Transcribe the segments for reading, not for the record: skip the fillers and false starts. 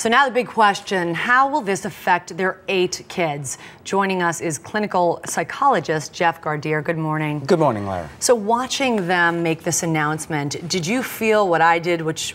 So now the big question, how will this affect their 8 kids? Joining us is clinical psychologist Jeff Gardere. Good morning. Good morning, Lara. So watching them make this announcement, did you feel what I did, which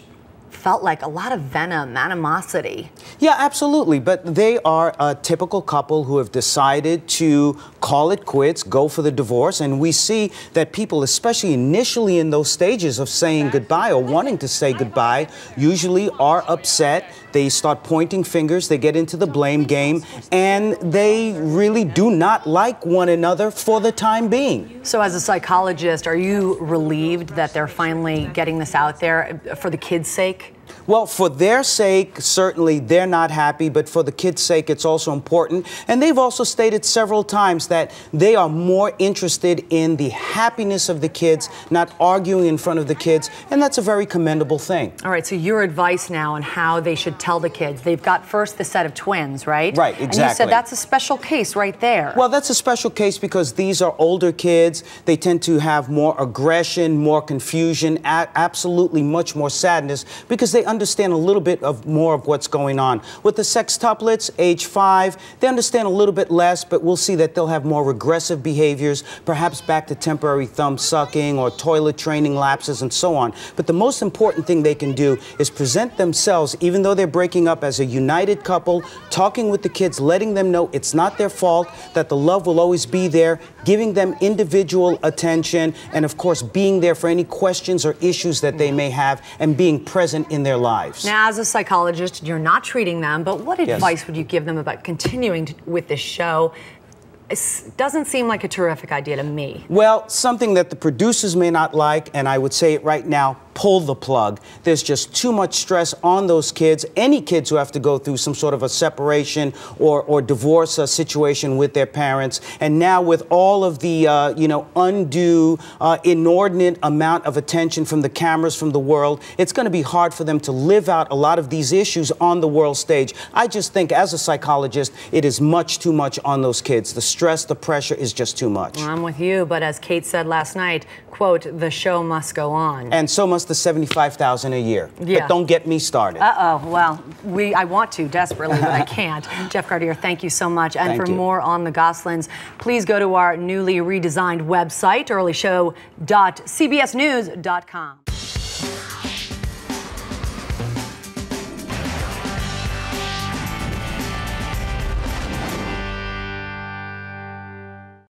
felt like a lot of venom, animosity? Yeah, absolutely. But they are a typical couple who have decided to call it quits, go for the divorce. And we see that people, especially initially in those stages of saying goodbye or wanting to say goodbye, usually are upset. They start pointing fingers, they get into the blame game, and they really do not like one another for the time being. So as a psychologist, are you relieved that they're finally getting this out there for the kids' sake? Well, for their sake, certainly they're not happy, but for the kids' sake, it's also important. And they've also stated several times that they are more interested in the happiness of the kids, not arguing in front of the kids, and that's a very commendable thing. All right, so your advice now on how they should tell the kids. They've got first the set of twins, right? Right, exactly. And you said that's a special case right there. Well, that's a special case because these are older kids. They tend to have more aggression, more confusion, absolutely much more sadness because they understand a little bit more of what's going on. With the sextuplets, age 5, they understand a little bit less, but we'll see that they'll have more regressive behaviors, perhaps back to temporary thumb sucking or toilet training lapses and so on. But the most important thing they can do is present themselves, even though they're breaking up, as a united couple, talking with the kids, letting them know it's not their fault, that the love will always be there, giving them individual attention, and of course being there for any questions or issues that they may have, and being present in their lives. Now, as a psychologist, you're not treating them, but what advice would you give them about continuing with this show? It doesn't seem like a terrific idea to me. Well, something that the producers may not like, and I would say it right now, pull the plug. There's just too much stress on those kids, any kids who have to go through some sort of a separation or divorce situation with their parents. And now with all of the, undue, inordinate amount of attention from the cameras, from the world, it's going to be hard for them to live out a lot of these issues on the world stage. I just think, as a psychologist, it is much too much on those kids. The stress, the pressure is just too much. Well, I'm with you, but as Kate said last night, quote, the show must go on. And so must the $75,000 a year. Yeah. But don't get me started. Well, I want to desperately, but I can't. Jeff Gardere, thank you so much. And for more on the Goslins, please go to our newly redesigned website, earlyshow.cbsnews.com.